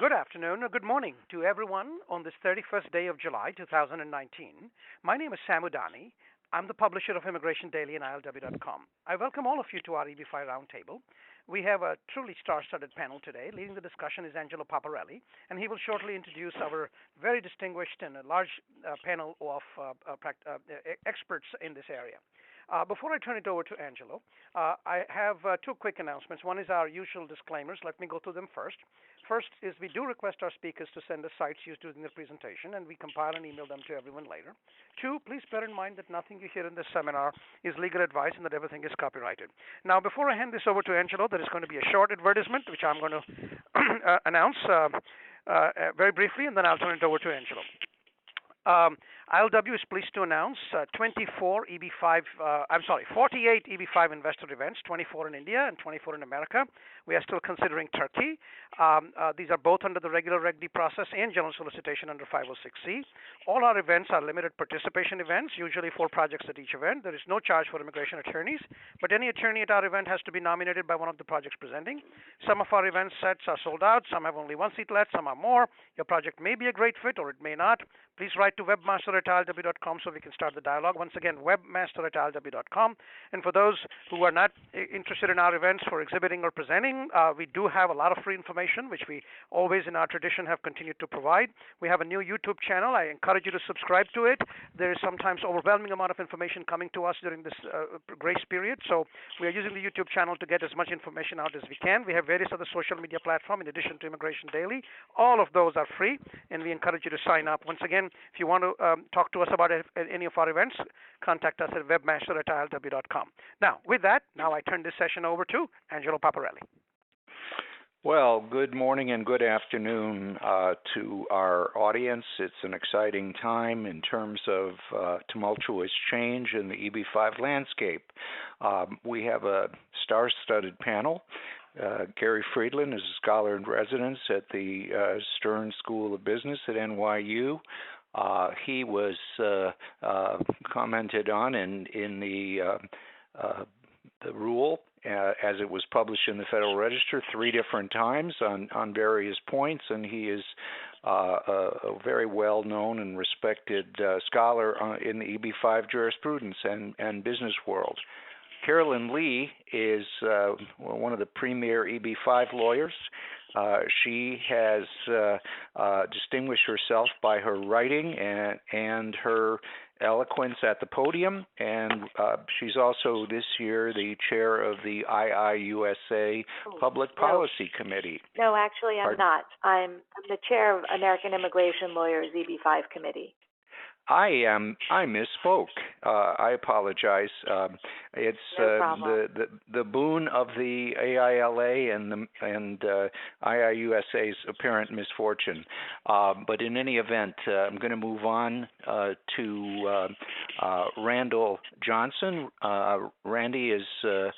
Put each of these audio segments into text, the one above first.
Good afternoon or good morning to everyone on this 31st day of July 2019. My name is Sam Udani. I'm the publisher of Immigration Daily and ILW.com. I welcome all of you to our EB-5 Roundtable. We have a truly star-studded panel today. Leading the discussion is Angelo Paparelli, and he will shortly introduce our very distinguished and a large panel of experts in this area. Before I turn it over to Angelo, I have two quick announcements. One is our usual disclaimers. Let me go through them first. First is we do request our speakers to send us sites used during the presentation, and we compile and email them to everyone later. Two, please bear in mind that nothing you hear in this seminar is legal advice and that everything is copyrighted. Now, before I hand this over to Angelo, there is going to be a short advertisement, which I'm going to announce very briefly, and then I'll turn it over to Angelo. ILW is pleased to announce 48 EB-5 investor events, 24 in India and 24 in America. We are still considering Turkey. These are both under the regular Reg D process and general solicitation under 506C. All our events are limited participation events, usually 4 projects at each event. There is no charge for immigration attorneys, but any attorney at our event has to be nominated by one of the projects presenting. Some of our event sets are sold out. Some have only 1 seat left. Some are more. Your project may be a great fit or it may not. Please write to webmaster@ilw.com so we can start the dialogue. Once again, webmaster@ilw.com. And for those who are not interested in our events for exhibiting or presenting, we do have a lot of free information, which we always in our tradition have continued to provide. We have a new YouTube channel. I encourage you to subscribe to it. There is sometimes overwhelming amount of information coming to us during this grace period. So we are using the YouTube channel to get as much information out as we can. We have various other social media platforms in addition to Immigration Daily. All of those are free, and we encourage you to sign up. Once again, if you want to talk to us about any of our events, contact us at webmaster@ilw.com. Now, with that, I turn this session over to Angelo Paparelli. Well, good morning and good afternoon to our audience. It's an exciting time in terms of tumultuous change in the EB-5 landscape. We have a star-studded panel. Gary Friedland is a scholar in residence at the Stern School of Business at NYU. He was commented on in the rule as it was published in the Federal Register 3 different times on various points, and he is a very well-known and respected scholar in the EB-5 jurisprudence and business world. Carolyn Lee is one of the premier EB-5 lawyers. She has distinguished herself by her writing and her eloquence at the podium, and she's also this year the chair of the IIUSA Public Policy Committee. No, actually I'm not. I'm the chair of American Immigration Lawyers EB-5 Committee. I misspoke. I apologize. It's the boon of the AILA and IIUSA's apparent misfortune. But in any event, I'm going to move on to Randal Johnson. Randy is a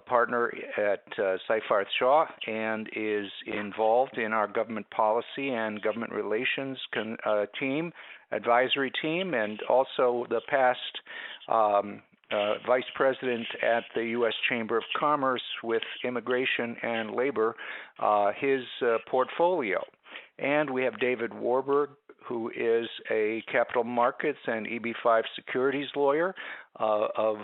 partner at Seyfarth Shaw and is involved in our government policy and government relations advisory team, and also the past vice president at the U.S. Chamber of Commerce with immigration and labor, his portfolio. And we have David Warburg, who is a capital markets and EB-5 securities lawyer of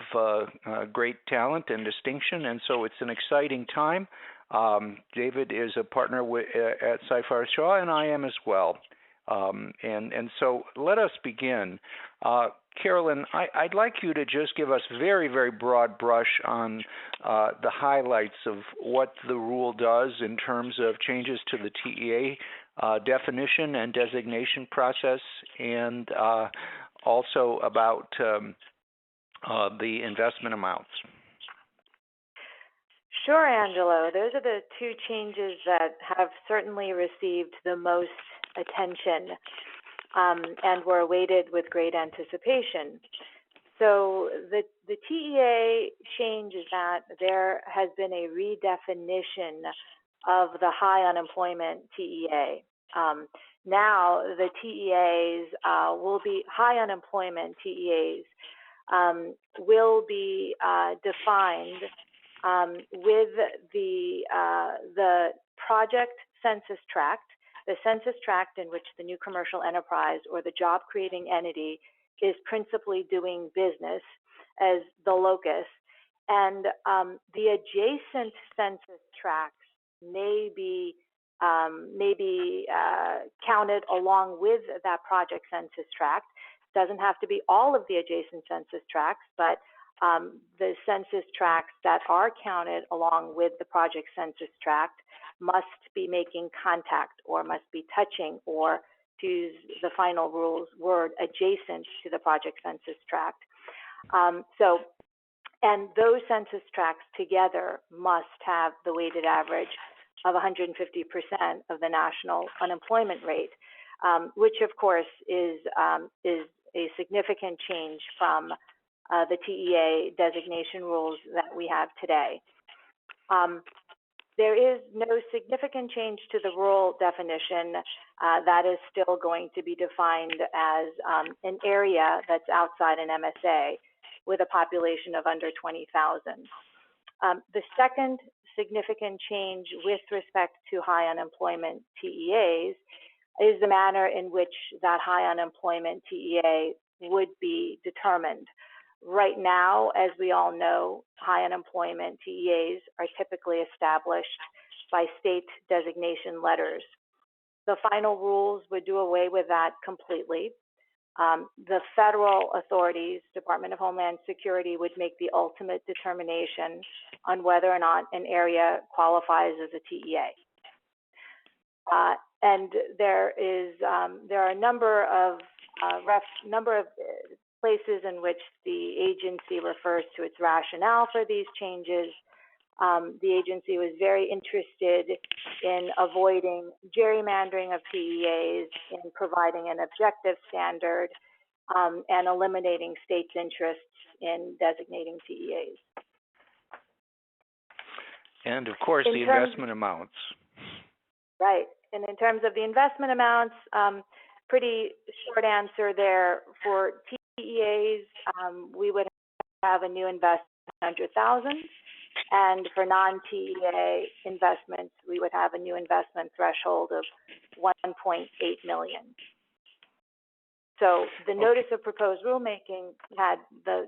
great talent and distinction, and so it's an exciting time. David is a partner at Seyfarth Shaw, and I am as well. And so let us begin. Carolyn, I'd like you to just give us very, very broad brush on the highlights of what the rule does in terms of changes to the TEA definition and designation process, and also about the investment amounts. Sure, Angelo. Those are the 2 changes that have certainly received the most attention and were awaited with great anticipation. So the TEA change is that there has been a redefinition of the high unemployment TEA. Now the TEAs will be high unemployment TEAs will be defined with the project census tract, the census tract in which the new commercial enterprise or the job-creating entity is principally doing business as the locus, and the adjacent census tracts may be counted along with that project census tract. Doesn't have to be all of the adjacent census tracts, but the census tracts that are counted along with the project census tract must be making contact or must be touching, or to use the final rule's word, adjacent to the project census tract. And those census tracts together must have the weighted average of 150% of the national unemployment rate, which of course is a significant change from the TEA designation rules that we have today. There is no significant change to the rural definition. That is still going to be defined as an area that's outside an MSA with a population of under 20,000. The second significant change with respect to high unemployment TEAs is the manner in which that high unemployment TEA would be determined. Right now, as we all know, high unemployment TEAs are typically established by state designation letters. The final rules would do away with that completely. The federal authorities, Department of Homeland Security, would make the ultimate determination on whether or not an area qualifies as a TEA. And there are a number of places in which the agency refers to its rationale for these changes. The agency was very interested in avoiding gerrymandering of TEAs, in providing an objective standard, and eliminating states' interests in designating TEAs. And of course, the investment amounts. Right. And in terms of the investment amounts, pretty short answer there. For TEAs, we would have a new investment of $100,000. And for non-TEA investments, we would have a new investment threshold of $1.8 million. So the notice of proposed rulemaking had the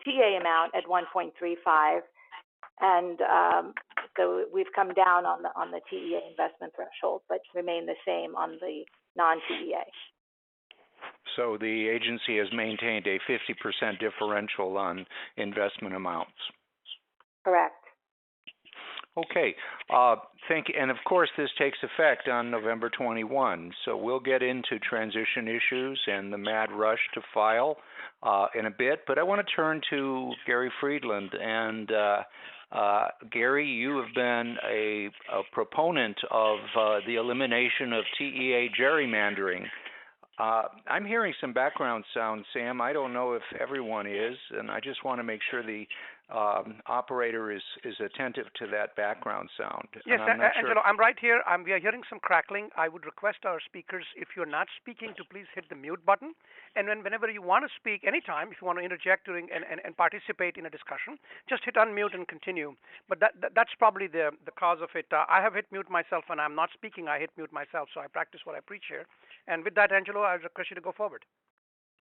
TA amount at 1.35, and so we've come down on the TEA investment threshold, but remain the same on the non-TEA. So the agency has maintained a 50% differential on investment amounts. Correct. Okay, thank you. And of course, this takes effect on November 21. So we'll get into transition issues and the mad rush to file in a bit. But I want to turn to Gary Friedland. And Gary, you have been a proponent of the elimination of TEA gerrymandering. I'm hearing some background sound, Sam. I don't know if everyone is, and I just want to make sure the operator is attentive to that background sound. Yes, Angelo, I'm right here. We are hearing some crackling. I would request our speakers, if you're not speaking, to please hit the mute button. And whenever you want to speak, anytime, if you want to interject during and participate in a discussion, just hit unmute and continue. But that's probably the cause of it. I have hit mute myself when I'm not speaking. I hit mute myself, so I practice what I preach here. And with that, Angelo, I request you to go forward.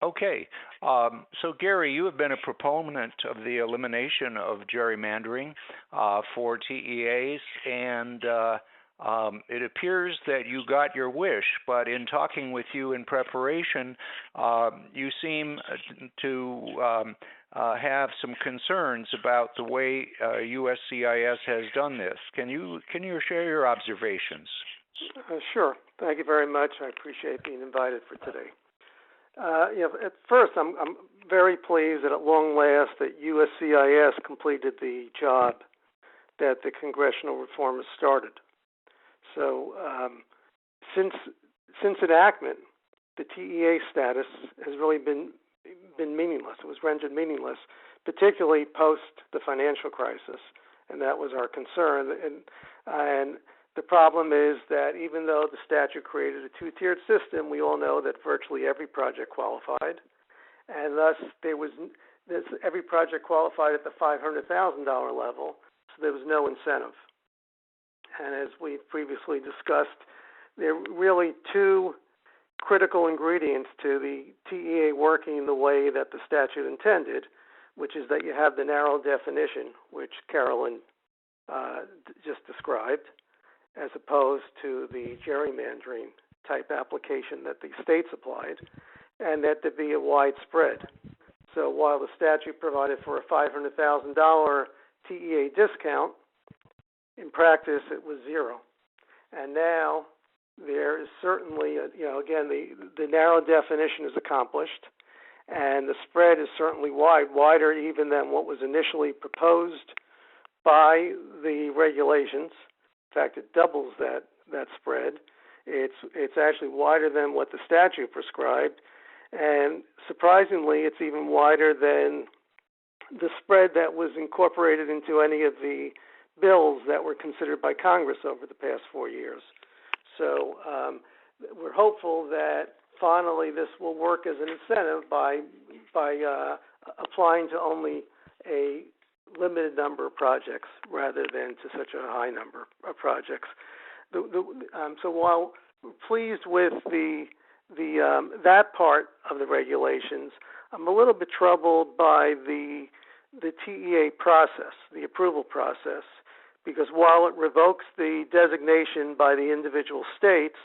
Okay. So, Gary, you have been a proponent of the elimination of gerrymandering for TEAs, and it appears that you got your wish, but in talking with you in preparation, you seem to have some concerns about the way USCIS has done this. Can you share your observations? Sure. Thank you very much. I appreciate being invited for today. At first, I'm very pleased that at long last that USCIS completed the job that the congressional reformers started. So since enactment, the TEA status has really been meaningless. It was rendered meaningless, particularly post the financial crisis, and that was our concern. And the problem is that even though the statute created a two-tiered system, we all know that virtually every project qualified, and thus every project qualified at the $500,000 level, so there was no incentive. And as we've previously discussed, there are really two critical ingredients to the TEA working the way that the statute intended, which is that you have the narrow definition, which Carolyn just described, as opposed to the gerrymandering type application that the states applied, and that there be a widespread. So while the statute provided for a $500,000 TEA discount, in practice it was zero. And now there is certainly, again, the narrow definition is accomplished, and the spread is certainly wider even than what was initially proposed by the regulations. In fact, it doubles that spread. It's actually wider than what the statute prescribed, and surprisingly, it's even wider than the spread that was incorporated into any of the bills that were considered by Congress over the past 4 years. So we're hopeful that finally this will work as an incentive by applying to only a limited number of projects rather than to such a high number of projects. So while we're pleased with that part of the regulations, I'm a little bit troubled by the TEA process, the approval process, because while it revokes the designation by the individual states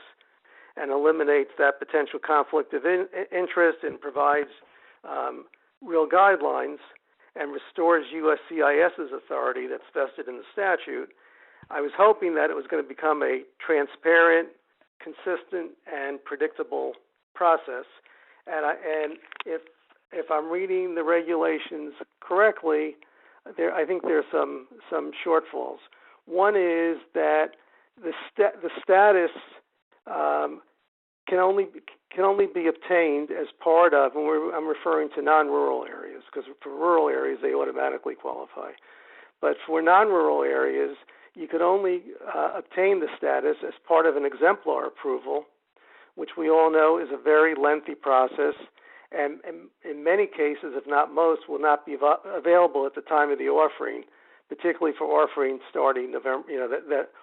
and eliminates that potential conflict of interest and provides real guidelines and restores USCIS's authority that's vested in the statute, I was hoping that it was going to become a transparent, consistent, and predictable process. And if I'm reading the regulations correctly, I think there's some shortfalls. One is that the status can only be obtained as part of, and I'm referring to non-rural areas, because for rural areas they automatically qualify. But for non-rural areas, you could only obtain the status as part of an exemplar approval, which we all know is a very lengthy process, and in many cases, if not most, will not be available at the time of the offering, particularly for offerings starting November,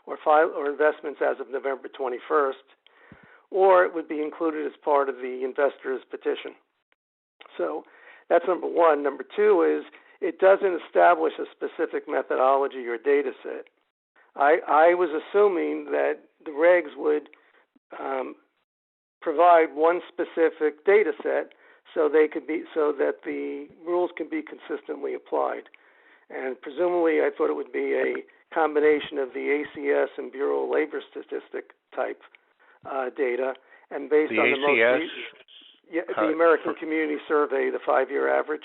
or investments as of November 21st, or it would be included as part of the investor's petition. So that's number one. Number two is it doesn't establish a specific methodology or data set. I was assuming that the regs would provide one specific data set so that the rules can be consistently applied. And presumably I thought it would be a combination of the ACS and Bureau of Labor Statistic type data, and based on the American Community Survey, the 5-year average,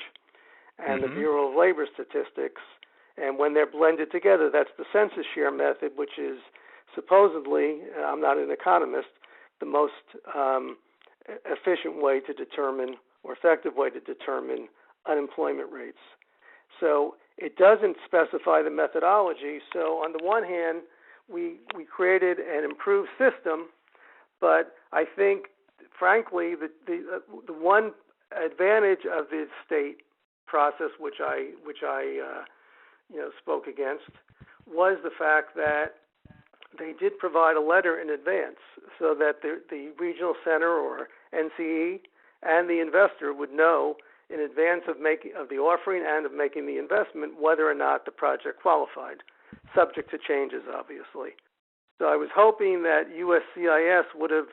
and the Bureau of Labor Statistics. And when they're blended together, that's the census share method, which is supposedly, I'm not an economist, the most efficient way to determine, or effective way to determine, unemployment rates. So it doesn't specify the methodology. So on the one hand, we created an improved system, but I think, frankly, the one advantage of the state process, which I spoke against, was the fact that they did provide a letter in advance so that the regional center or NCE and the investor would know in advance of the offering and of making the investment whether or not the project qualified, subject to changes, obviously. So I was hoping that USCIS would have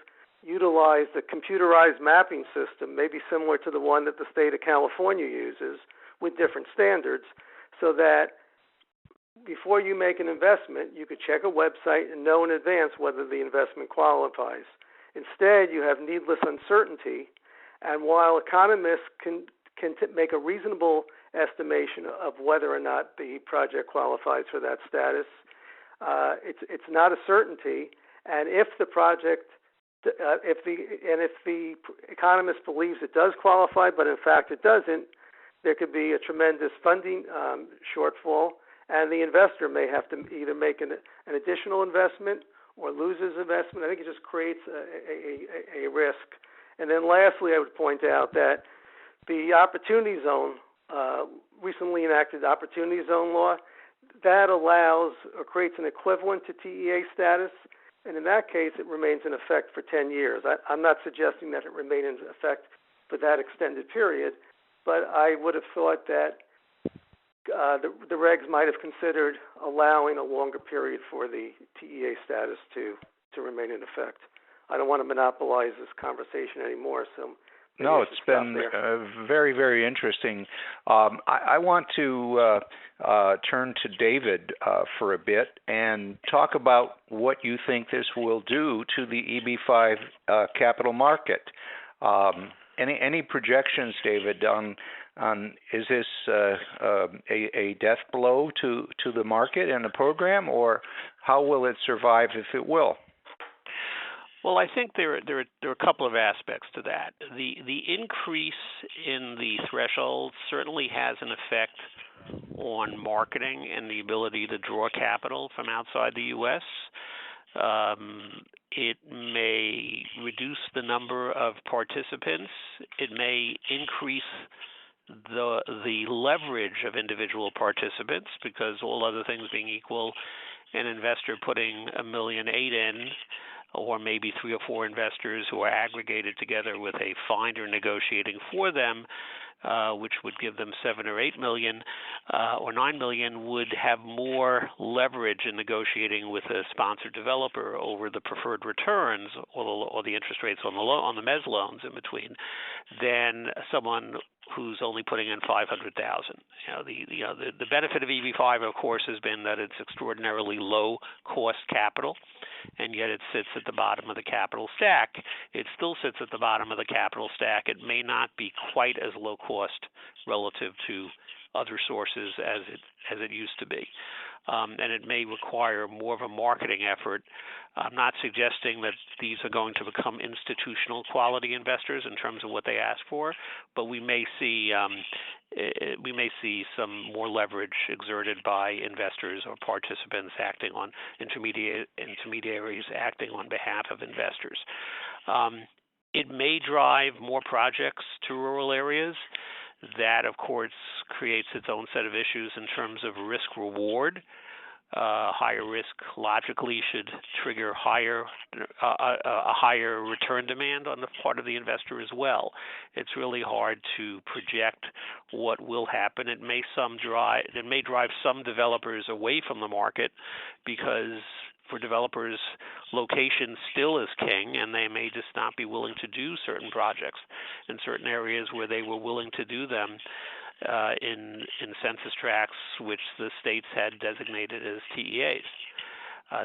utilized a computerized mapping system, maybe similar to the one that the state of California uses, with different standards, so that before you make an investment, you could check a website and know in advance whether the investment qualifies. Instead, you have needless uncertainty, and while economists can make a reasonable estimation of whether or not the project qualifies for that status, it's not a certainty. And if the project, if the economist believes it does qualify, but in fact it doesn't, there could be a tremendous funding shortfall, and the investor may have to either make an additional investment or lose his investment. I think it just creates a risk. And then lastly, I would point out that the Opportunity Zone, recently enacted Opportunity Zone law, that allows or creates an equivalent to TEA status, and in that case, it remains in effect for 10 years. I'm not suggesting that it remain in effect for that extended period, but I would have thought that the regs might have considered allowing a longer period for the TEA status to remain in effect. I don't want to monopolize this conversation anymore, so no, it's been very, very interesting. I want to turn to David for a bit and talk about what you think this will do to the EB-5 capital market. Any projections, David, on is this a death blow to the market and the program, or how will it survive if it will? Well, I think there are a couple of aspects to that. The increase in the threshold certainly has an effect on marketing and the ability to draw capital from outside the U.S. It may reduce the number of participants. It may increase the leverage of individual participants, because all other things being equal, an investor putting $1.8 million in, or maybe 3 or 4 investors who are aggregated together with a finder negotiating for them, which would give them $7 or $8 million or $9 million, would have more leverage in negotiating with a sponsored developer over the preferred returns or the interest rates on the mezz loans in between than someone who's only putting in $500,000. The benefit of EB-5, of course, has been that it's extraordinarily low cost capital, and yet it sits at the bottom of the capital stack. It still sits at the bottom of the capital stack. It may not be quite as low cost relative to other sources as it used to be. And it may require more of a marketing effort. I'm not suggesting that these are going to become institutional quality investors in terms of what they ask for, but we may see some more leverage exerted by investors or participants acting on intermediaries acting on behalf of investors. It may drive more projects to rural areas. That, of course, creates its own set of issues in terms of risk-reward. Higher risk logically should trigger a higher return demand on the part of the investor as well. It's really hard to project what will happen. It may drive some developers away from the market, because for developers, location still is king, and they may just not be willing to do certain projects in certain areas where they were willing to do them in census tracts which the states had designated as TEAs.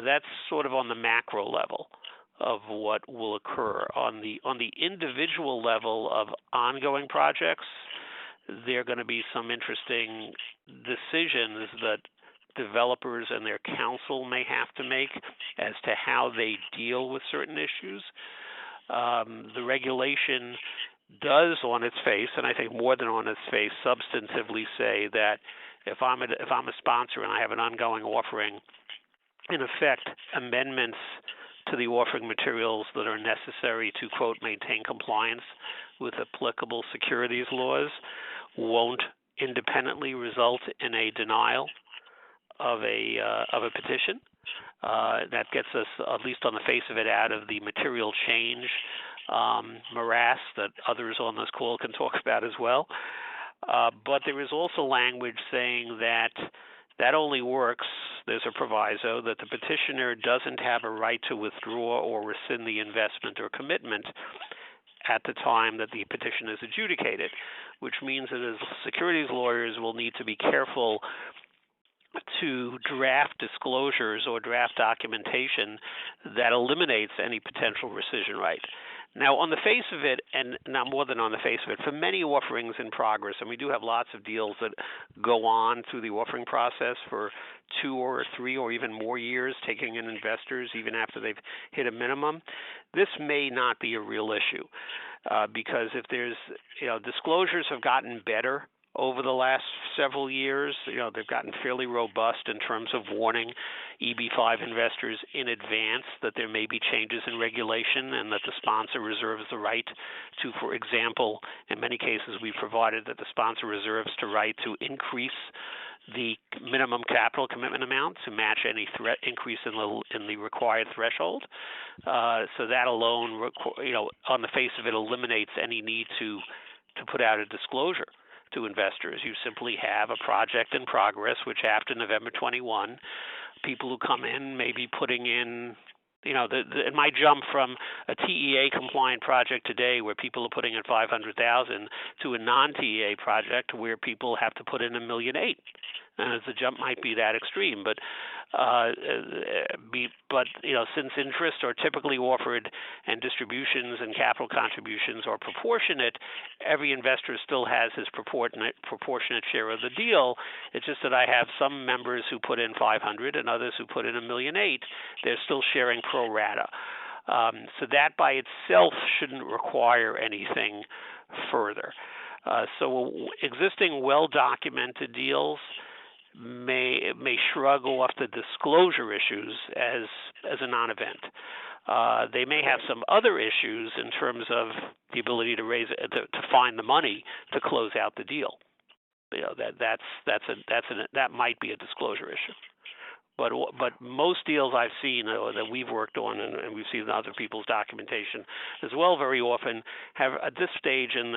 That's sort of on the macro level of what will occur. On the individual level of ongoing projects, there are going to be some interesting decisions that developers and their counsel may have to make as to how they deal with certain issues. The regulation does on its face, and I think more than on its face, substantively say that if I'm a sponsor and I have an ongoing offering, in effect, amendments to the offering materials that are necessary to, quote, maintain compliance with applicable securities laws won't independently result in a denial of a petition. That gets us, at least on the face of it, out of the material change morass that others on this call can talk about as well. But there is also language saying that only works, there's a proviso, that the petitioner doesn't have a right to withdraw or rescind the investment or commitment at the time that the petition is adjudicated, which means that as securities lawyers will need to be careful to draft disclosures or draft documentation that eliminates any potential rescission right. Now, on the face of it, and not more than on the face of it, for many offerings in progress, and we do have lots of deals that go on through the offering process for 2 or 3 or even more years, taking in investors even after they've hit a minimum, this may not be a real issue because if there's, disclosures have gotten better over the last several years. They've gotten fairly robust in terms of warning EB-5 investors in advance that there may be changes in regulation and that the sponsor reserves the right to, for example, in many cases we've provided that the sponsor reserves the right to increase the minimum capital commitment amount to match any increase in the required threshold. So that alone, on the face of it, eliminates any need to put out a disclosure to investors. You simply have a project in progress, which happened November 21. People who come in may be putting in, it might jump from a TEA compliant project today where people are putting in $500,000 to a non-TEA project where people have to put in $1.8 million. And the jump might be that extreme, but since interests are typically offered and distributions and capital contributions are proportionate, every investor still has his proportionate share of the deal. It's just that I have some members who put in $500,000 and others who put in $1.8 million. They're still sharing pro rata. So that by itself shouldn't require anything further. So existing well-documented deals may shrug off the disclosure issues as a non-event. They may have some other issues in terms of the ability to to find the money to close out the deal. That might be a disclosure issue. But most deals I've seen that we've worked on and we've seen in other people's documentation as well, very often have at this stage in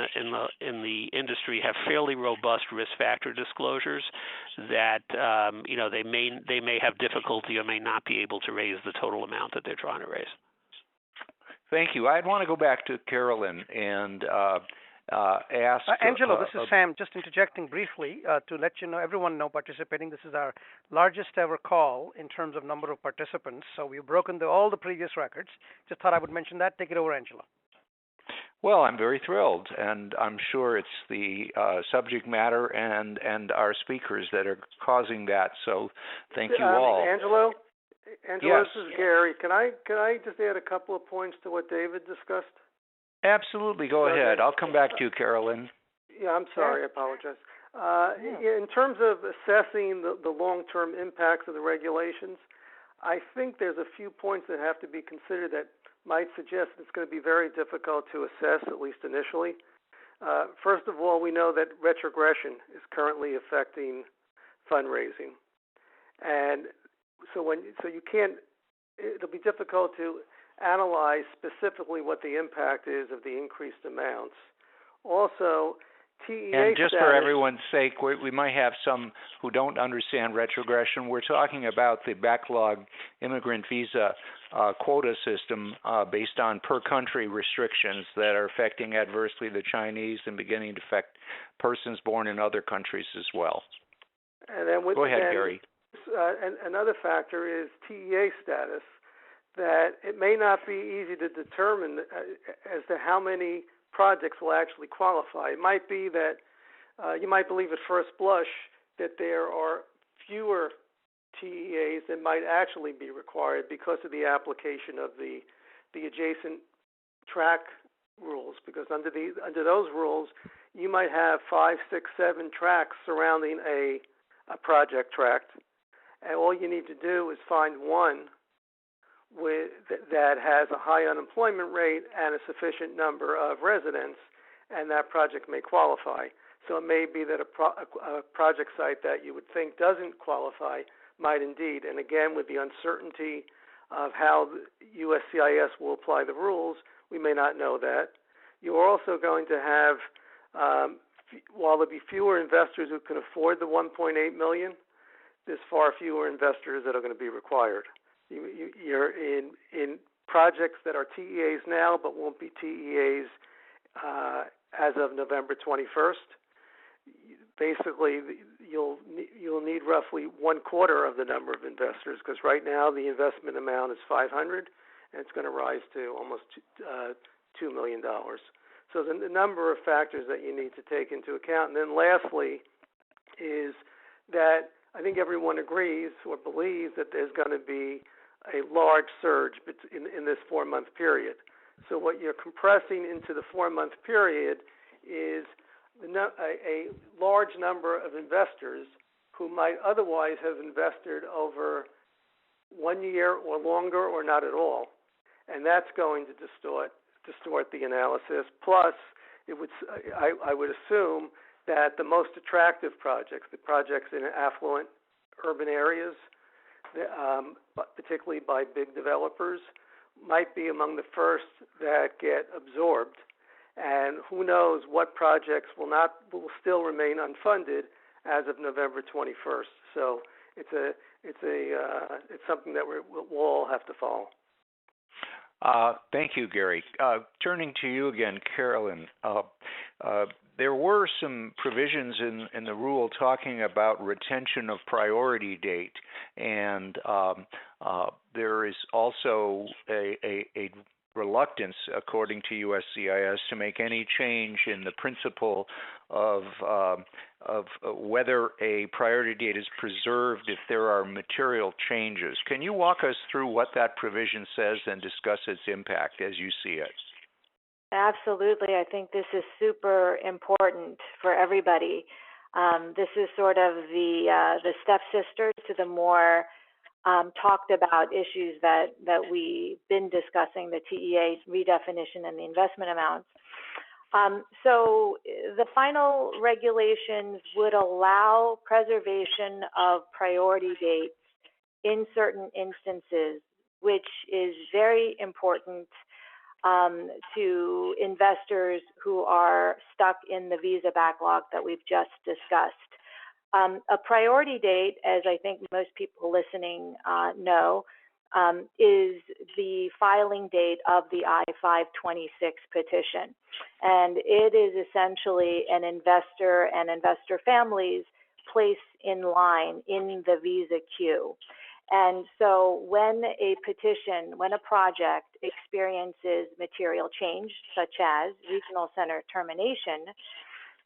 the industry have fairly robust risk factor disclosures that they may have difficulty or may not be able to raise the total amount that they're trying to raise. Thank you. I'd want to go back to Carolyn and ask Angelo, this is Sam. Just interjecting briefly to let everyone know participating. This is our largest ever call in terms of number of participants. So we've broken all the previous records. Just thought I would mention that. Take it over, Angelo. Well, I'm very thrilled, and I'm sure it's the subject matter and our speakers that are causing that. So thank you all. Angelo, yes. This is Gary. Can I just add a couple of points to what David discussed? Absolutely. Go ahead. I'll come back to you, Carolyn. Yeah, I'm sorry. I apologize. In terms of assessing the long-term impacts of the regulations, I think there's a few points that have to be considered that might suggest it's going to be very difficult to assess, at least initially. First of all, we know that retrogression is currently affecting fundraising. And so you can't, it'll be difficult to analyze specifically what the impact is of the increased amounts. Also, TEA and just status, for everyone's sake, we might have some who don't understand retrogression. We're talking about the backlog immigrant visa quota system based on per-country restrictions that are affecting adversely the Chinese and beginning to affect persons born in other countries as well. And then go ahead, Gary. And another factor is TEA status, that it may not be easy to determine as to how many projects will actually qualify. It might be that you might believe at first blush that there are fewer TEAs that might actually be required because of the application of the adjacent track rules. Because under those rules, you might have 5, 6, 7 tracks surrounding a project tract, and all you need to do is find one that has a high unemployment rate and a sufficient number of residents, and that project may qualify. So it may be that a project site that you would think doesn't qualify might indeed. And again, with the uncertainty of how USCIS will apply the rules, we may not know that. You're also going to have, while there'll be fewer investors who can afford the $1.8 million, there's far fewer investors that are going to be required. You're in projects that are TEAs now but won't be TEAs as of November 21st. Basically, you'll need roughly 1/4 of the number of investors, because right now the investment amount is $500, and it's going to rise to almost $2 million. So the number of factors that you need to take into account. And then lastly is that I think everyone agrees or believes that there's going to be a large surge in this 4-month period. So what you're compressing into the 4-month period is a large number of investors who might otherwise have invested over 1 year or longer or not at all. And that's going to distort the analysis. Plus, I would assume that the most attractive projects, the projects in affluent urban areas, particularly by big developers, might be among the first that get absorbed. And who knows what projects will still remain unfunded as of November 21st. So it's something that we'll all have to follow. Thank you, Gary. Turning to you again, Carolyn. There were some provisions in the rule talking about retention of priority date, and there is also a reluctance, according to USCIS, to make any change in the principle of whether a priority date is preserved if there are material changes. Can you walk us through what that provision says and discuss its impact as you see it? Absolutely. I think this is super important for everybody. This is sort of the stepsister to the more talked about issues that we've been discussing, the TEA redefinition and the investment amounts. So the final regulations would allow preservation of priority dates in certain instances, which is very important to investors who are stuck in the visa backlog that we've just discussed. A priority date, as I think most people listening know, is the filing date of the I-526 petition. And it is essentially an investor and investor families' place in line in the visa queue. And so when a project experiences material change, such as regional center termination,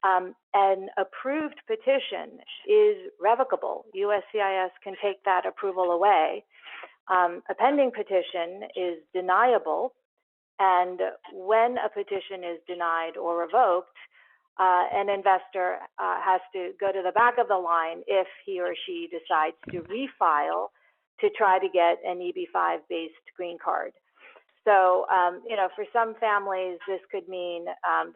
an approved petition is revocable. USCIS can take that approval away. A pending petition is deniable, and when a petition is denied or revoked, an investor has to go to the back of the line if he or she decides to refile to try to get an EB-5-based green card. So, for some families, this could mean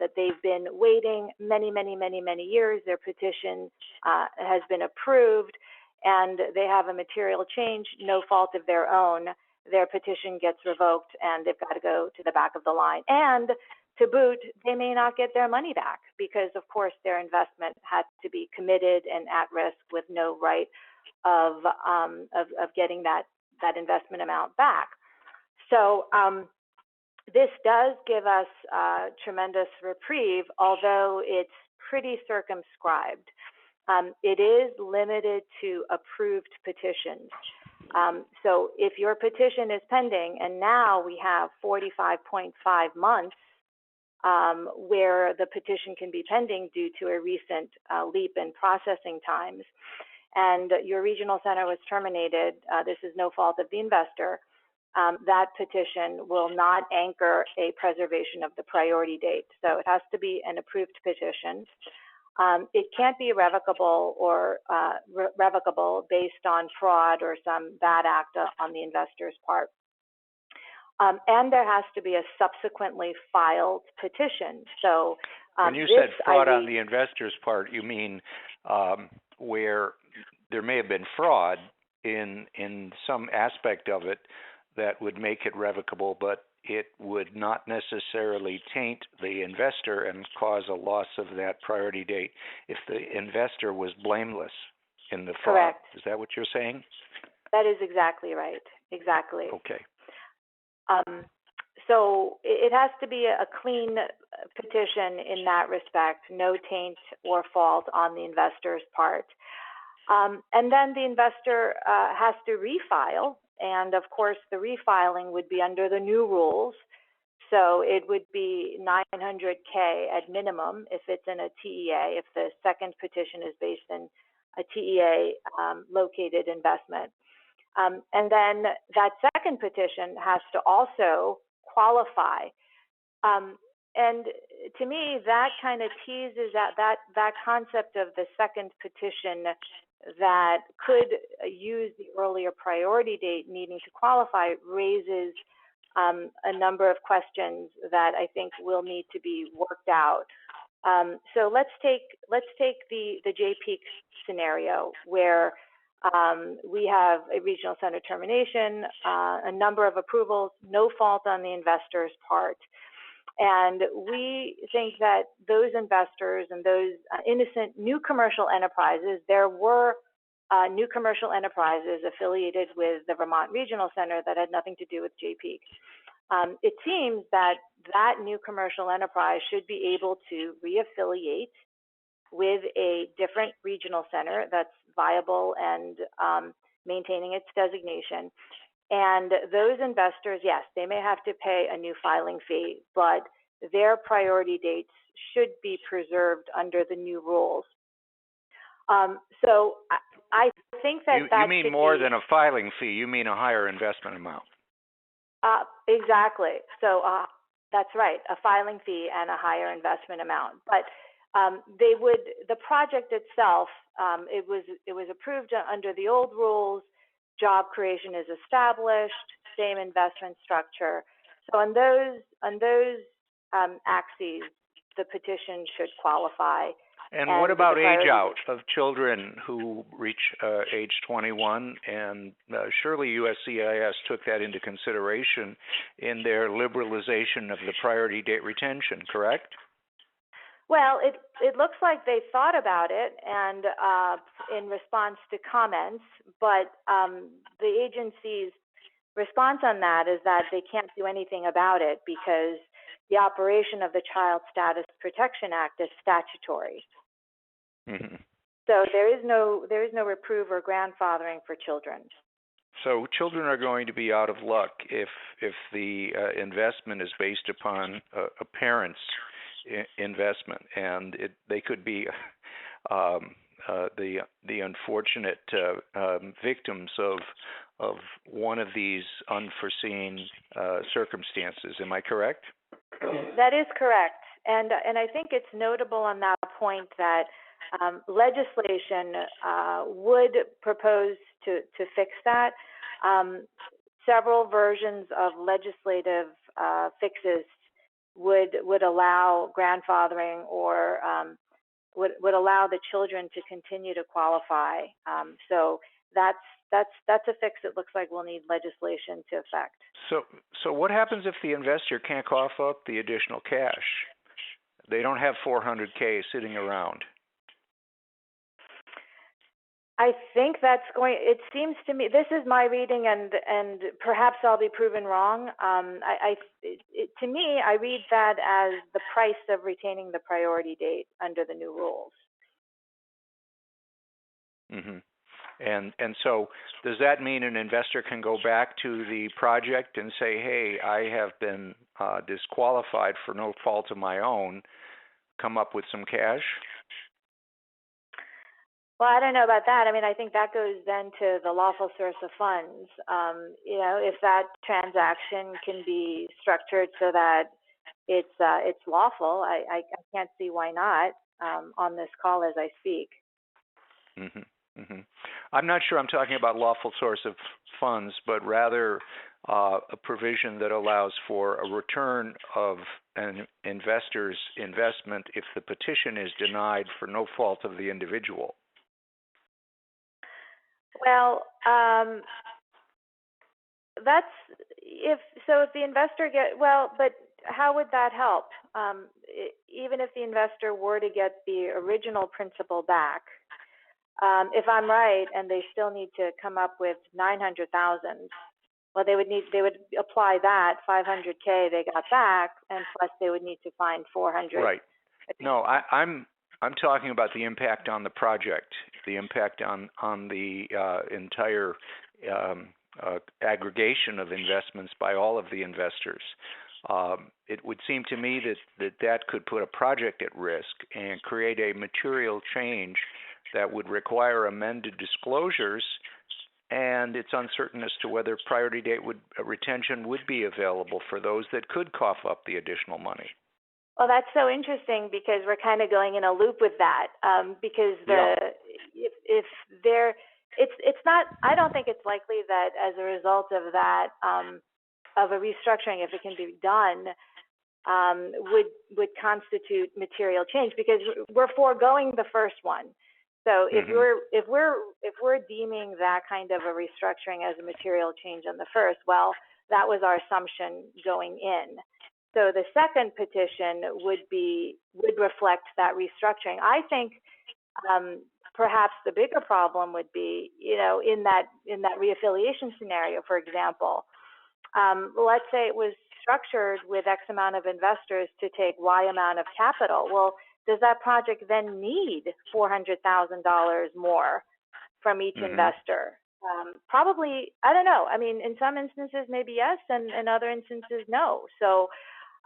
that they've been waiting many years. Their petition has been approved, and they have a material change, no fault of their own. Their petition gets revoked, and they've got to go to the back of the line. And to boot, they may not get their money back because, of course, their investment had to be committed and at risk with no right of getting that investment amount back. So this does give us tremendous reprieve, although it's pretty circumscribed. It is limited to approved petitions. So if your petition is pending, and now we have 45.5 months where the petition can be pending due to a recent leap in processing times, and your regional center was terminated, this is no fault of the investor, that petition will not anchor a preservation of the priority date. So it has to be an approved petition. It can't be revocable or revocable based on fraud or some bad act on the investor's part. And there has to be a subsequently filed petition. So when you said fraud on the investor's part, you mean where there may have been fraud in some aspect of it that would make it revocable, but it would not necessarily taint the investor and cause a loss of that priority date if the investor was blameless in the fraud. Correct. Is that what you're saying? That is exactly right. Exactly. Okay. So it has to be a clean petition in that respect, no taint or fault on the investor's part. And then the investor has to refile. And of course, the refiling would be under the new rules. So it would be $900K at minimum if it's in a TEA, if the second petition is based in a TEA located investment. And then that second petition has to also qualify. And to me, that kind of teases that concept of the second petition that could use the earlier priority date needing to qualify raises a number of questions that I think will need to be worked out So let's take the JPEAC scenario where we have a regional center termination, a number of approvals, no fault on the investor's part. And we think that those investors and those innocent new commercial enterprises, there were new commercial enterprises affiliated with the Vermont Regional Center that had nothing to do with JPEAC. It seems that that new commercial enterprise should be able to reaffiliate with a different regional center that's viable and maintaining its designation. And those investors, yes, they may have to pay a new filing fee, but their priority dates should be preserved under the new rules. So I think that you mean more than a filing fee. You mean a higher investment amount. Exactly. So that's right, a filing fee and a higher investment amount. But the project itself, it was approved under the old rules. Job creation is established, same investment structure. So on those axes, the petition should qualify. And what about age out of children who reach age 21? And surely USCIS took that into consideration in their liberalization of the priority date retention, correct? Well, it looks like they thought about it and in response to comments, but the agency's response on that is that they can't do anything about it because the operation of the Child Status Protection Act is statutory. Mm-hmm. So there is no reprove or grandfathering for children. So children are going to be out of luck if the investment is based upon a parent's investment, and they could be the unfortunate victims of one of these unforeseen circumstances. Am I correct? That is correct, and I think it's notable on that point that legislation would propose to fix that. Several versions of legislative fixes would allow grandfathering or would allow the children to continue to qualify. So that's a fix that looks like we'll need legislation to effect. So what happens if the investor can't cough up the additional cash? They don't have $400K sitting around. I think it seems to me, this is my reading and perhaps I'll be proven wrong. To me, I read that as the price of retaining the priority date under the new rules. Mm-hmm. And so does that mean an investor can go back to the project and say, hey, I have been disqualified for no fault of my own, come up with some cash? Well, I don't know about that. I mean, I think that goes then to the lawful source of funds. If that transaction can be structured so that it's lawful, I can't see why not on this call as I speak. Mm-hmm. Mm-hmm. I'm not sure I'm talking about lawful source of funds, but rather a provision that allows for a return of an investor's investment if the petition is denied for no fault of the individual. Well, if the investor but how would that help? Even if the investor were to get the original principal back, if I'm right, and they still need to come up with $900,000, well, they would apply that $500K they got back, and plus they would need to find $400. Right. No, I'm talking about the impact on the project, the impact on the entire aggregation of investments by all of the investors. It would seem to me that could put a project at risk and create a material change that would require amended disclosures, and it's uncertain as to whether priority date retention would be available for those that could cough up the additional money. Well, that's so interesting because we're kind of going in a loop with that. Because it's not. I don't think it's likely that as a result of that of a restructuring, if it can be done, would constitute material change, because we're foregoing the first one. So if we're deeming that kind of a restructuring as a material change on the first, well, that was our assumption going in. So the second petition would reflect that restructuring. I think perhaps the bigger problem would be, in that reaffiliation scenario, for example, let's say it was structured with X amount of investors to take Y amount of capital. Well, does that project then need $400,000 more from each investor? Probably, I don't know. I mean, in some instances, maybe yes, and in other instances, no. So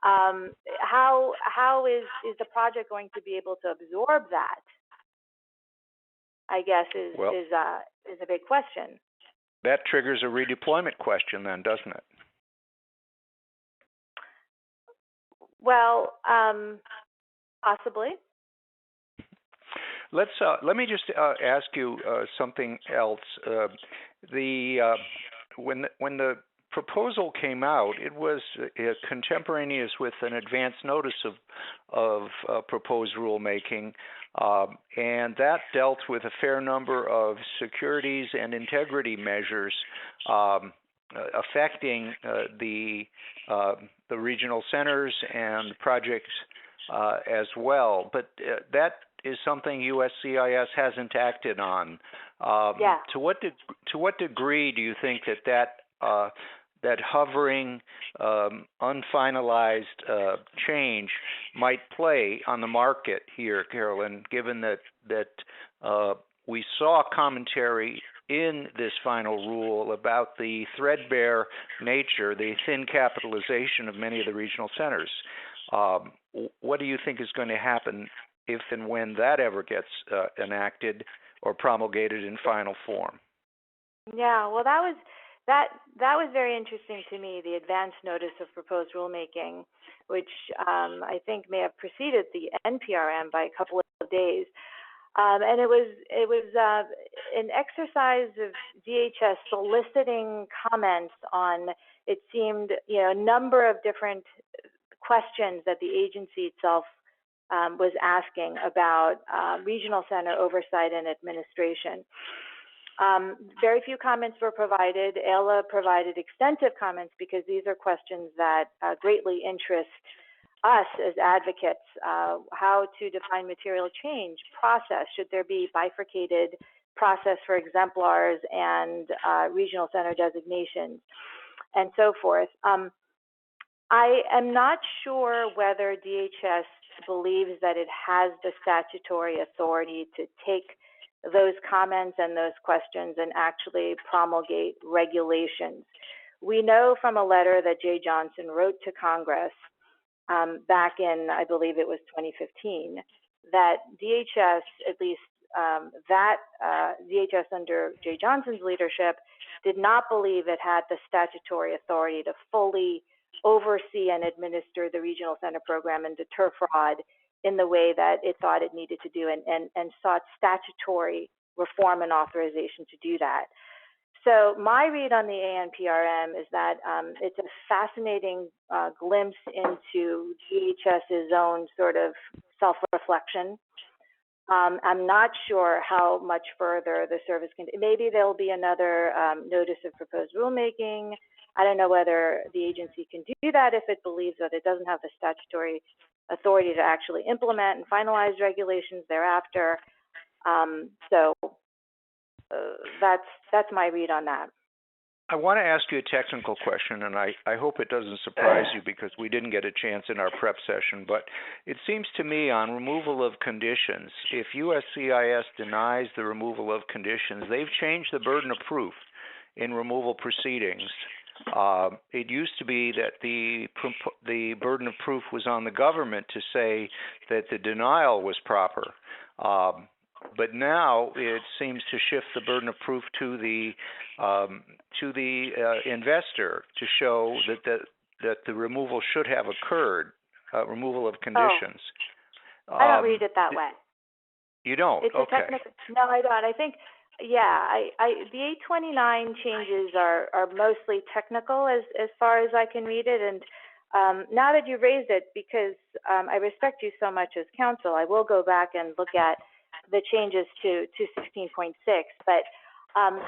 how is the project going to be able to absorb that? I guess is a big question. That triggers a redeployment question then, doesn't it? Well, possibly. Let me just ask you something else. When the proposal came out, it was contemporaneous with an advance notice of proposed rulemaking, and that dealt with a fair number of securities and integrity measures affecting the regional centers and projects as well. But that is something USCIS hasn't acted on. To what degree do you think that hovering, unfinalized change might play on the market here, Carolyn, given that we saw commentary in this final rule about the threadbare nature, the thin capitalization of many of the regional centers? What do you think is going to happen if and when that ever gets enacted or promulgated in final form? Yeah, well, that was very interesting to me, the advance notice of proposed rulemaking, which I think may have preceded the NPRM by a couple of days. And it was an exercise of DHS soliciting comments on, it seemed, a number of different questions that the agency itself was asking about regional center oversight and administration. Very few comments were provided. AILA provided extensive comments because these are questions that greatly interest us as advocates. How to define material change, process, should there be bifurcated process for exemplars and regional center designations, and so forth. I am not sure whether DHS believes that it has the statutory authority to take those comments and those questions and actually promulgate regulations. We know from a letter that Jay Johnson wrote to Congress back in, I believe it was 2015, that DHS, at least DHS under Jay Johnson's leadership, did not believe it had the statutory authority to fully oversee and administer the regional center program and deter fraud in the way that it thought it needed to do, and sought statutory reform and authorization to do that. So my read on the ANPRM is that it's a fascinating glimpse into DHS's own sort of self-reflection. I'm not sure how much further the service can. Maybe there'll be another notice of proposed rulemaking. I don't know whether the agency can do that if it believes that it doesn't have the statutory authority to actually implement and finalize regulations thereafter. That's my read on that. I want to ask you a technical question, and I hope it doesn't surprise you because we didn't get a chance in our prep session, but it seems to me on removal of conditions, if USCIS denies the removal of conditions, they've changed the burden of proof in removal proceedings. It used to be that the burden of proof was on the government to say that the denial was proper. But now it seems to shift the burden of proof to the investor to show that the removal should have occurred, removal of conditions. I don't read it that way. You don't? It's okay. No, I don't. I think, the 829 changes are mostly technical as far as I can read it, and Now that you raised it, because I respect you so much as counsel, I will go back and look at the changes to 16.6. But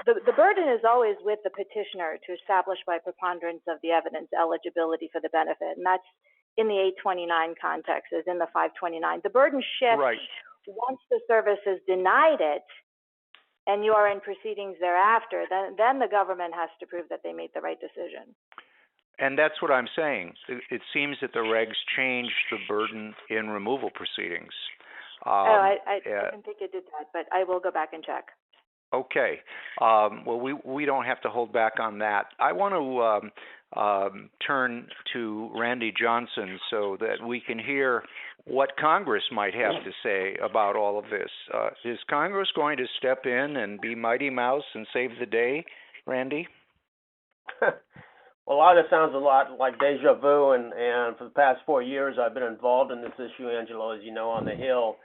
the burden is always with the petitioner to establish by preponderance of the evidence eligibility for the benefit, and that's in the 829 context, as in the 529. The burden shifts Right. once the service has denied it, and you are in proceedings thereafter. Then the government has to prove that they made the right decision. And that's what I'm saying. It seems that the regs changed the burden in removal proceedings. I didn't think it did that, but I will go back and check. Okay. Well, we don't have to hold back on that. I want to turn to Randal Johnson so that we can hear what Congress might have to say about all of this. Is Congress going to step in and be Mighty Mouse and save the day, Randy? Well, a lot of this sounds a lot like deja vu, and for the past 4 years I've been involved in this issue, Angelo, as you know, on the Hill,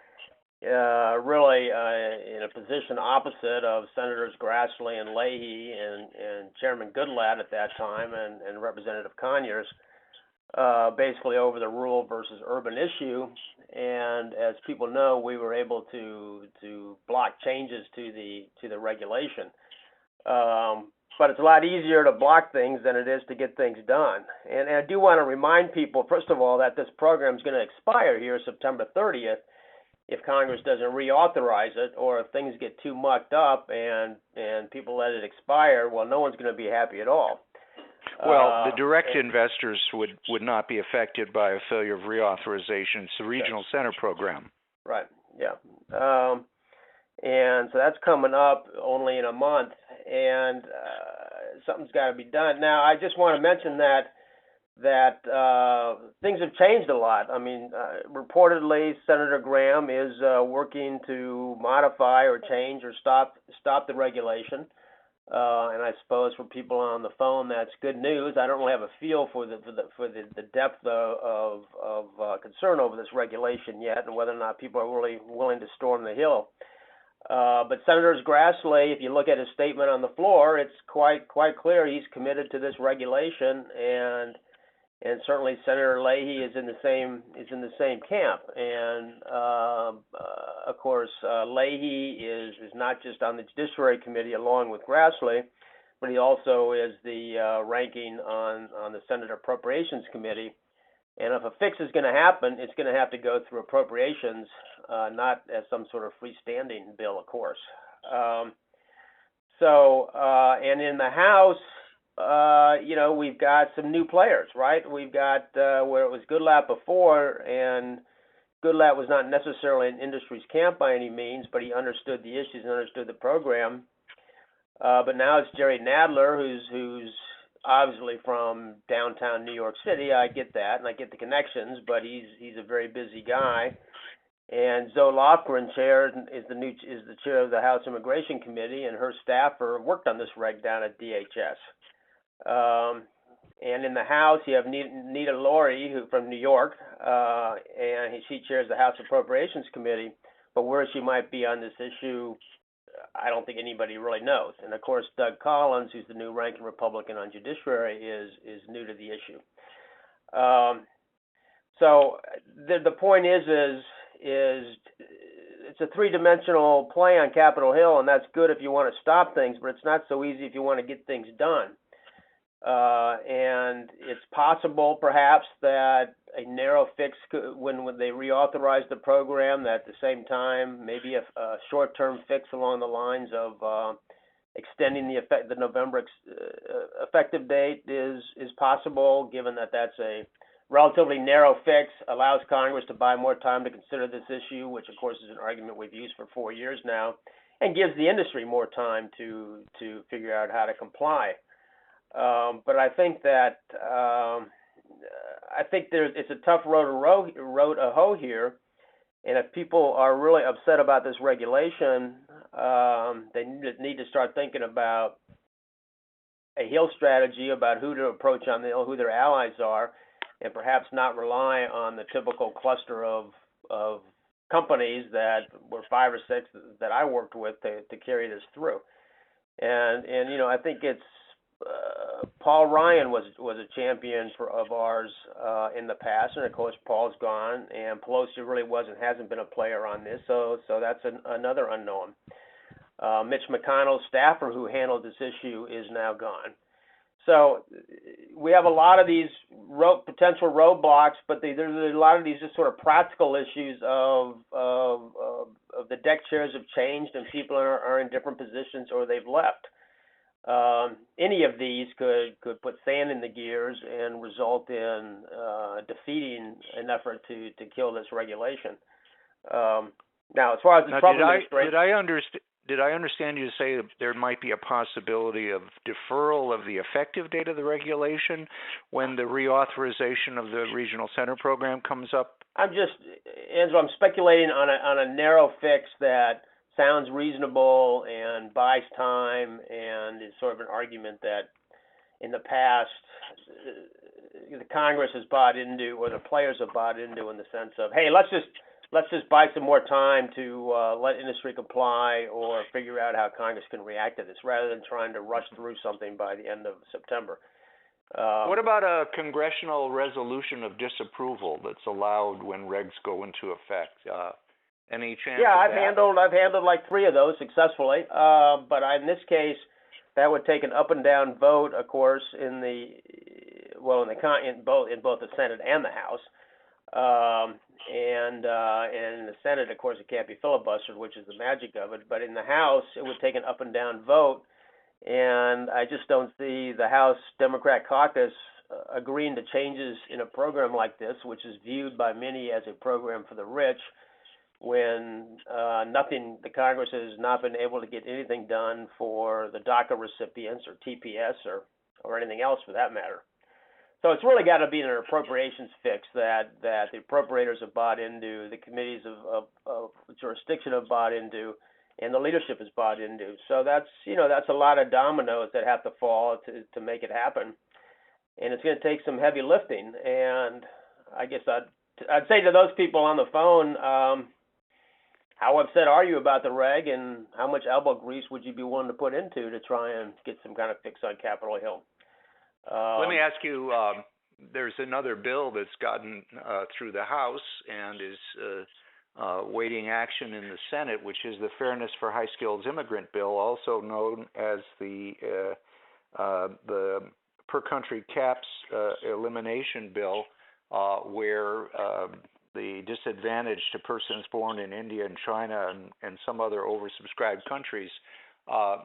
really in a position opposite of Senators Grassley and Leahy and Chairman Goodlatte at that time and Representative Conyers, basically over the rural versus urban issue. And as people know, we were able to block changes to the regulation. But it's a lot easier to block things than it is to get things done. And I do want to remind people, first of all, that this program is going to expire here September 30th if Congress doesn't reauthorize it, or if things get too mucked up and people let it expire. Well, no one's going to be happy at all. Well, the direct investors would not be affected by a failure of reauthorization. It's the regional center program. Right, yeah. And so that's coming up only in a month, and something's got to be done. Now, I just want to mention that things have changed a lot. I mean, reportedly, Senator Graham is working to modify or change or stop the regulation. And I suppose for people on the phone, that's good news. I don't really have a feel for the depth of concern over this regulation yet, and whether or not people are really willing to storm the Hill. But Senator Grassley, if you look at his statement on the floor, it's quite clear he's committed to this regulation, and certainly Senator Leahy is in the same camp. And of course, Leahy is not just on the Judiciary Committee along with Grassley, but he also is the ranking on the Senate Appropriations Committee. And if a fix is going to happen, it's going to have to go through appropriations, not as some sort of freestanding bill, of course. And in the House, we've got some new players, right? We've got where it was Goodlatte before, and Goodlatte was not necessarily in industry's camp by any means, but he understood the issues and understood the program. But now it's Jerry Nadler, who's obviously from downtown New York City. I get that, and I get the connections, but he's a very busy guy. And Zoe Lofgren is the chair of the House Immigration Committee, and her staffer worked on this reg down at DHS. And in the House, you have Nita Lowry, who from New York, and she chairs the House Appropriations Committee. But where she might be on this issue, I don't think anybody really knows. And of course, Doug Collins, who's the new ranking Republican on Judiciary, is new to the issue. So the point is it's a three-dimensional play on Capitol Hill, and that's good if you want to stop things, but it's not so easy if you want to get things done. And it's possible, perhaps, that a narrow fix could, when they reauthorize the program, that at the same time, maybe a short-term fix along the lines of extending the November effective date is possible, given that that's a relatively narrow fix, allows Congress to buy more time to consider this issue, which, of course, is an argument we've used for 4 years now, and gives the industry more time to figure out how to comply. But I think that it's a tough road to hoe here, and if people are really upset about this regulation, they need to start thinking about a Hill strategy about who to approach on the Hill, who their allies are, and perhaps not rely on the typical cluster of companies that were 5 or 6 that I worked with to carry this through. And I think it's Paul Ryan was a champion of ours in the past, and of course Paul's gone, and Pelosi really hasn't been a player on this, so that's another unknown. Mitch McConnell's staffer who handled this issue is now gone. So we have a lot of these potential roadblocks, but there's a lot of these just sort of practical issues of the deck chairs have changed and people are in different positions or they've left. Any of these could put sand in the gears and result in defeating an effort to kill this regulation. Now, as far as the Trump administration, did I understand you to say that there might be a possibility of deferral of the effective date of the regulation when the reauthorization of the regional center program comes up? Angelo, I'm speculating on a narrow fix that sounds reasonable and buys time, and is sort of an argument that in the past the Congress has bought into, or the players have bought into, in the sense of, hey, let's just buy some more time to let industry comply or figure out how Congress can react to this, rather than trying to rush through something by the end of September. What about a congressional resolution of disapproval that's allowed when regs go into effect? Any chance? Yeah, of I've handled like 3 of those successfully. But in this case, that would take an up and down vote, of course, in both the Senate and the House. And in the Senate, of course, it can't be filibustered, which is the magic of it. But in the House, it would take an up and down vote. And I just don't see the House Democrat caucus agreeing to changes in a program like this, which is viewed by many as a program for the rich, when the Congress has not been able to get anything done for the DACA recipients or TPS or anything else for that matter. So it's really got to be an appropriations fix that the appropriators have bought into, the committees of jurisdiction have bought into, and the leadership has bought into. So that's a lot of dominoes that have to fall to make it happen, and it's going to take some heavy lifting. And I guess I'd say to those people on the phone, how upset are you about the reg, and how much elbow grease would you be willing to put into to try and get some kind of fix on Capitol Hill? Let me ask you, there's another bill that's gotten through the House and is waiting action in the Senate, which is the Fairness for High Skills Immigrant Bill, also known as the Per Country Caps Elimination Bill, where the disadvantage to persons born in India and China and some other oversubscribed countries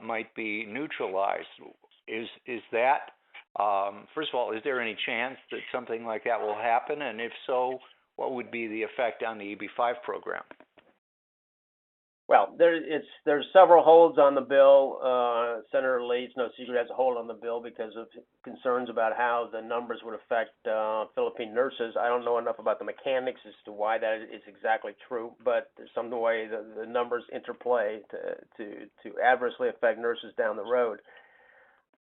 might be neutralized. Is that first of all, is there any chance that something like that will happen? And if so, what would be the effect on the EB-5 program? Well, there's several holds on the bill. Senator Lee, it's no secret, has a hold on the bill because of concerns about how the numbers would affect Philippine nurses. I don't know enough about the mechanics as to why that is exactly true, but there's some way the numbers interplay to adversely affect nurses down the road.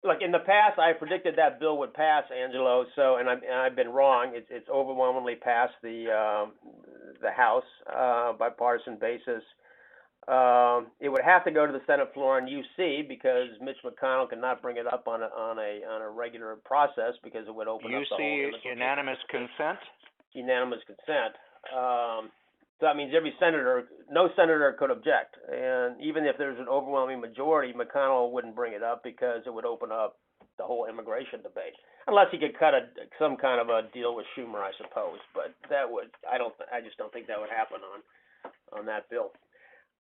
Look, in the past, I predicted that bill would pass, Angelo. So, and I've been wrong. It's overwhelmingly passed the House bipartisan basis. It would have to go to the Senate floor on UC because Mitch McConnell cannot bring it up on a regular process because it would open up the whole UC unanimous consent. Unanimous consent. So that means no senator could object, and even if there's an overwhelming majority, McConnell wouldn't bring it up because it would open up the whole immigration debate, unless he could cut some kind of a deal with Schumer, I suppose. But I just don't think that would happen on that bill.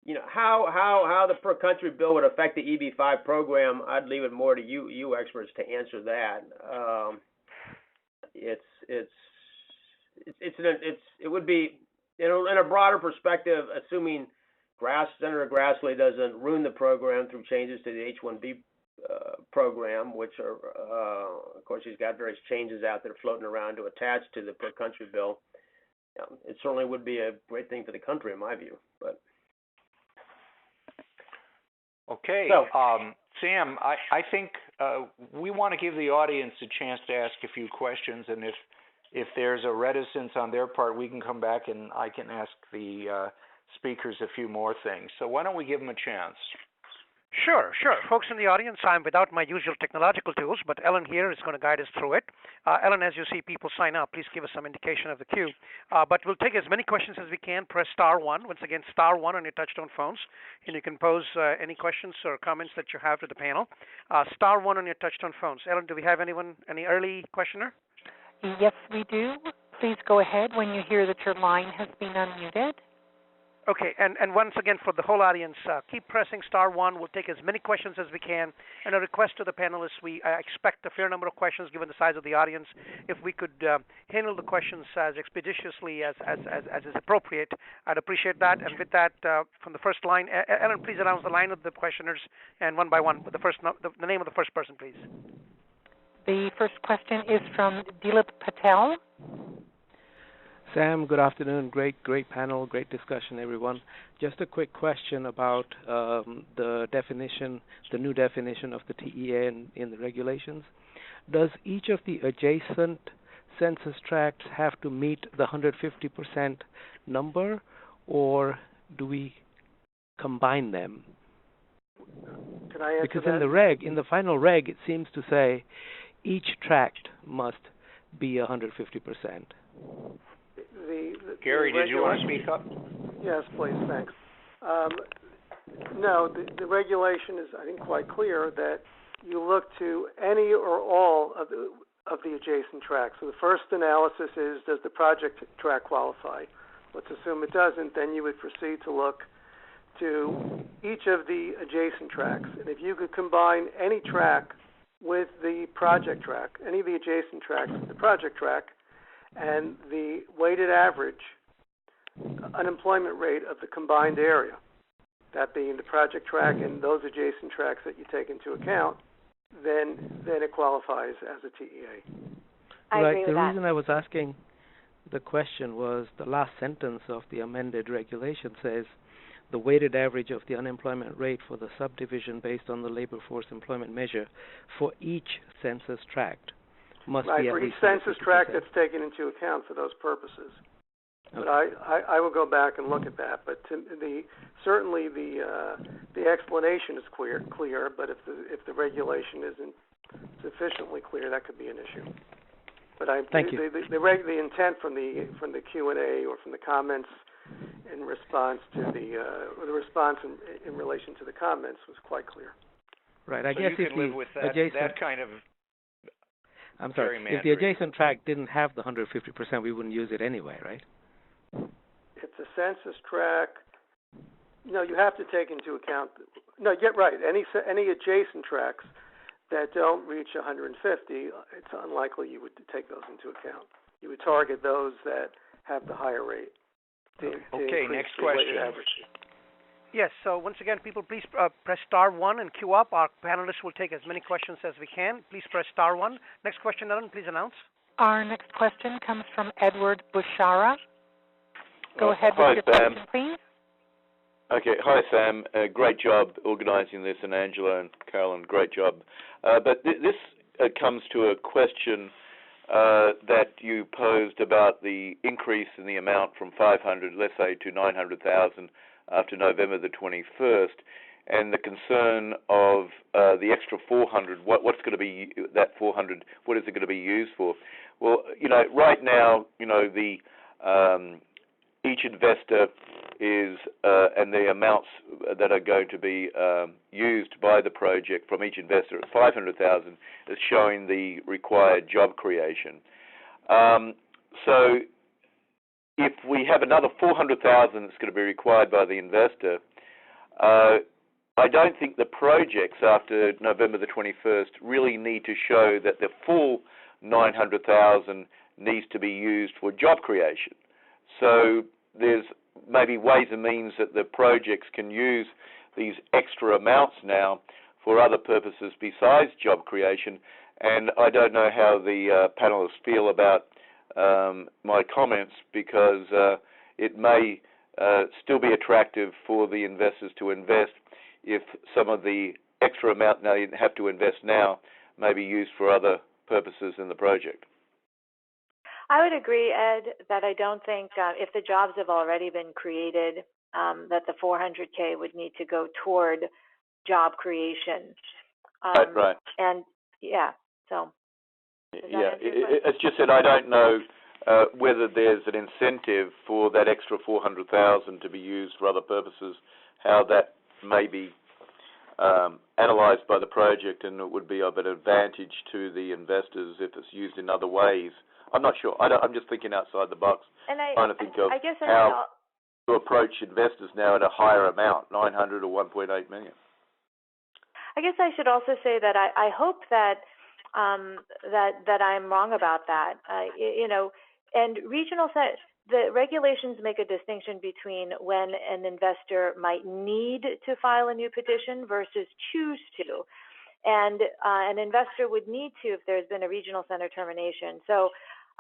You know, how the per country bill would affect the EB-5 program, I'd leave it more to you experts to answer that. It would be. In a broader perspective, assuming Senator Grassley doesn't ruin the program through changes to the H-1B program, which are, of course, he's got various changes out there floating around to attach to the per country bill. It certainly would be a great thing for the country, in my view. But okay, so, Sam, I think we want to give the audience a chance to ask a few questions, and if there's a reticence on their part, we can come back and I can ask the speakers a few more things. So why don't we give them a chance? Sure. Folks in the audience, I'm without my usual technological tools, but Ellen here is going to guide us through it. Ellen, as you see people sign up, please give us some indication of the queue. But we'll take as many questions as we can. Press *1. Once again, *1 on your touchtone phones, and you can pose any questions or comments that you have to the panel. *1 on your touchtone phones. Ellen, do we have any early questioner? Yes, we do. Please go ahead when you hear that your line has been unmuted. Okay, and once again, for the whole audience, keep pressing *1. We'll take as many questions as we can. And a request to the panelists, we expect a fair number of questions given the size of the audience. If we could handle the questions as expeditiously as is appropriate, I'd appreciate that. And with that, from the first line, Ellen, please announce the line of the questioners, and one by one, the name of the first person, please. The first question is from Dilip Patel. Sam, good afternoon. Great panel, great discussion, everyone. Just a quick question about the new definition of the TEA in the regulations. Does each of the adjacent census tracts have to meet the 150% number, or do we combine them? Can I answer because that? in the final reg, it seems to say each tract must be 150%. Gary, did you want to speak up? Yes, please. Thanks. No, the regulation is, I think, quite clear that you look to any or all of the adjacent tracts. So the first analysis is, does the project tract qualify? Let's assume it doesn't. Then you would proceed to look to each of the adjacent tracts. And if you could combine any tract with the project tract, any of the adjacent tracts with the project tract, and the weighted average unemployment rate of the combined area, that being the project tract and those adjacent tracts that you take into account, then it qualifies as a TEA. I agree with that. The reason I was asking the question was the last sentence of the amended regulation says the weighted average of the unemployment rate for the subdivision based on the labor force employment measure for each census tract must be at for least each census tract that's taken into account for those purposes. Okay. But I will go back and look at that. But certainly the explanation is clear. But if the regulation isn't sufficiently clear, that could be an issue. But Thank you. The intent from the Q&A or from the comments in response to the response in relation to the comments was quite clear. Right. I so guess you if can live with that kind of. I'm sorry. If the adjacent tract didn't have the 150%, we wouldn't use it anyway, right? If the census tract, you have to take into account. No, you're right. Any adjacent tracts that don't reach 150, it's unlikely you would take those into account. You would target those that have the higher rate. Okay, next question. Yes, so once again, people, please press *1 and queue up. Our panelists will take as many questions as we can. Please press *1. Next question, Ellen, please announce. Our next question comes from Edward Bushara. Go ahead with your question, please. Okay, hi, Sam. Great job organizing this, and Angela and Carolyn, great job. But this comes to a question that you posed about the increase in the amount from 500, let's say, to 900,000 after November the 21st, and the concern of the extra 400. What's going to be that 400? What is it going to be used for? Well, right now, the each investor is and the amounts that are going to be used by the project from each investor at 500,000 is showing the required job creation. So if we have another 400,000 that's going to be required by the investor, I don't think the projects after November the 21st really need to show that the full 900,000 needs to be used for job creation. So there's maybe ways and means that the projects can use these extra amounts now for other purposes besides job creation. And I don't know how the panelists feel about my comments, because it may still be attractive for the investors to invest if some of the extra amount they have to invest now may be used for other purposes in the project. I would agree, Ed, that I don't think if the jobs have already been created, that the 400K would need to go toward job creation. Right. And yeah, so. Yeah, it's just that I don't know whether there's an incentive for that extra $400,000 to be used for other purposes, how that may be analysed by the project, and it would be of an advantage to the investors if it's used in other ways. I'm not sure. I'm just thinking outside the box, trying to think of how to approach investors now at a higher amount, 900 or 1.8 million. I guess I should also say that I hope that that I'm wrong about that. And the regulations make a distinction between when an investor might need to file a new petition versus choose to. And an investor would need to if there's been a regional center termination. So,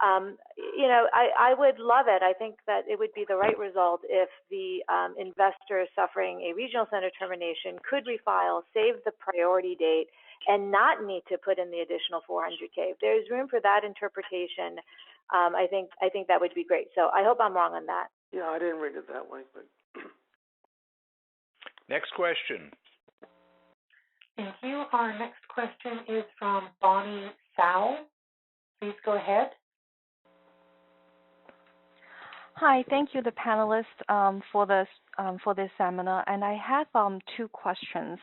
I would love it. I think that it would be the right result if the investor suffering a regional center termination could refile, save the priority date, and not need to put in the additional $400K. If there's room for that interpretation, I think that would be great. So I hope I'm wrong on that. Yeah, I didn't read it that way. But next question. Thank you. Our next question is from Bonnie Sowell. Please go ahead. Hi, thank you, the panelists, for this seminar. And I have two questions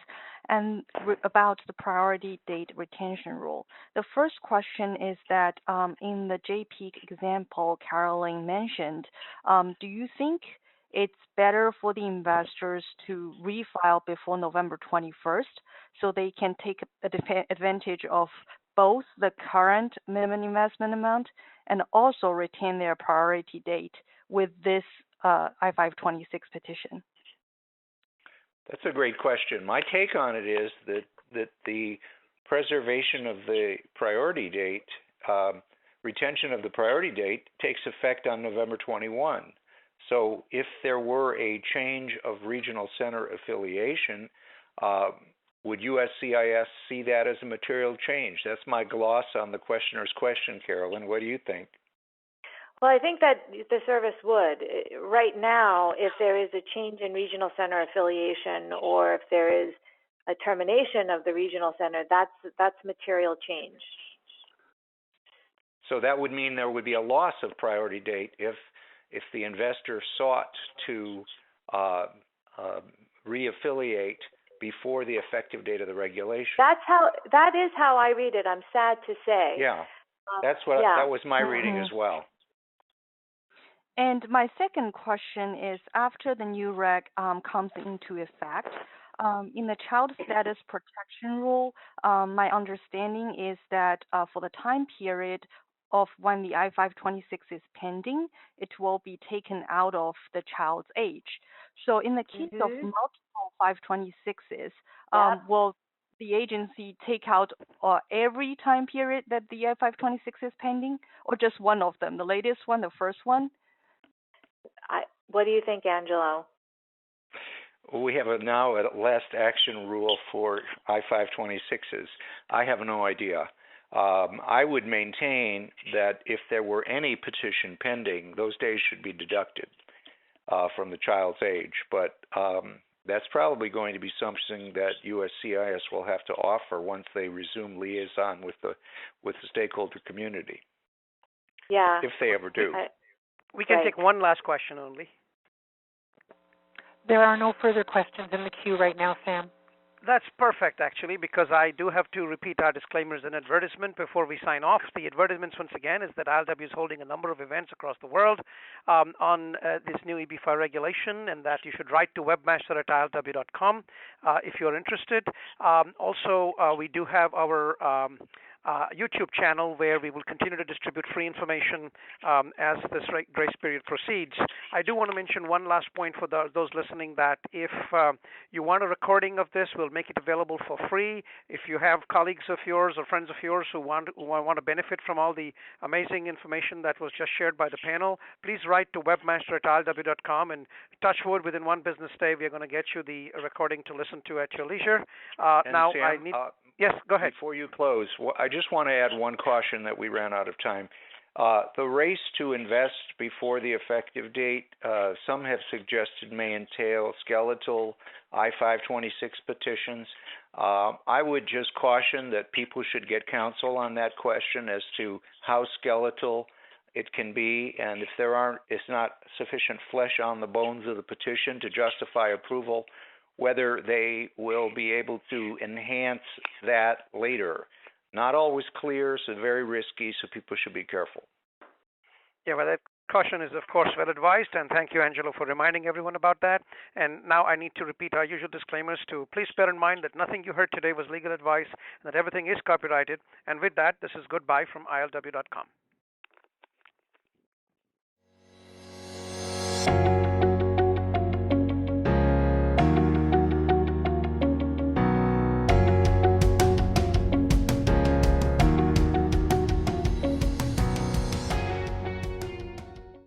about the priority date retention rule. The first question is that in the JPEG example Carolyn mentioned, do you think it's better for the investors to refile before November 21st so they can take advantage of both the current minimum investment amount and also retain their priority date with this I-526 petition? That's a great question. My take on it is that the preservation of the priority date, retention of the priority date, takes effect on November 21. So if there were a change of regional center affiliation, would USCIS see that as a material change? That's my gloss on the questioner's question, Carolyn. What do you think? Well, I think that the service would. Right now, if there is a change in regional center affiliation or if there is a termination of the regional center, that's material change. So that would mean there would be a loss of priority date if the investor sought to reaffiliate before the effective date of the regulation. That is how I read it. I'm sad to say. Yeah, that was my reading as well. And my second question is, after the new reg comes into effect, in the child status protection rule, my understanding is that for the time period of when the I-526 is pending, it will be taken out of the child's age. So in the case of multiple 526s, will the agency take out every time period that the I-526 is pending, or just one of them, the latest one, the first one? What do you think, Angelo? We have now a last action rule for I-526s. I have no idea. I would maintain that if there were any petition pending, those days should be deducted from the child's age. But that's probably going to be something that USCIS will have to offer once they resume liaison with the stakeholder community. Yeah. If they ever do. We can take one last question only. There are no further questions in the queue right now, Sam. That's perfect, actually, because I do have to repeat our disclaimers and advertisement before we sign off. The advertisements, once again, is that ILW is holding a number of events across the world on this new EB-5 regulation, and that you should write to webmaster@ilw.com if you're interested. Also, we do have our YouTube channel where we will continue to distribute free information as this grace period proceeds. I do want to mention one last point for those listening, that if you want a recording of this, we'll make it available for free. If you have colleagues of yours or friends of yours who want to benefit from all the amazing information that was just shared by the panel, please write to webmaster@ilw.com, and touch wood, within one business day, we're going to get you the recording to listen to at your leisure. Now, Sam, I need... Yes, go ahead. Before you close, I just want to add one caution that we ran out of time. The race to invest before the effective date, some have suggested may entail skeletal I-526 petitions. I would just caution that people should get counsel on that question as to how skeletal it can be, and if it's not sufficient flesh on the bones of the petition to justify approval, whether they will be able to enhance that later. Not always clear, so very risky, so people should be careful. Yeah, well, that caution is, of course, well advised, and thank you, Angelo, for reminding everyone about that. And now I need to repeat our usual disclaimers to please bear in mind that nothing you heard today was legal advice, and that everything is copyrighted. And with that, this is goodbye from ILW.com.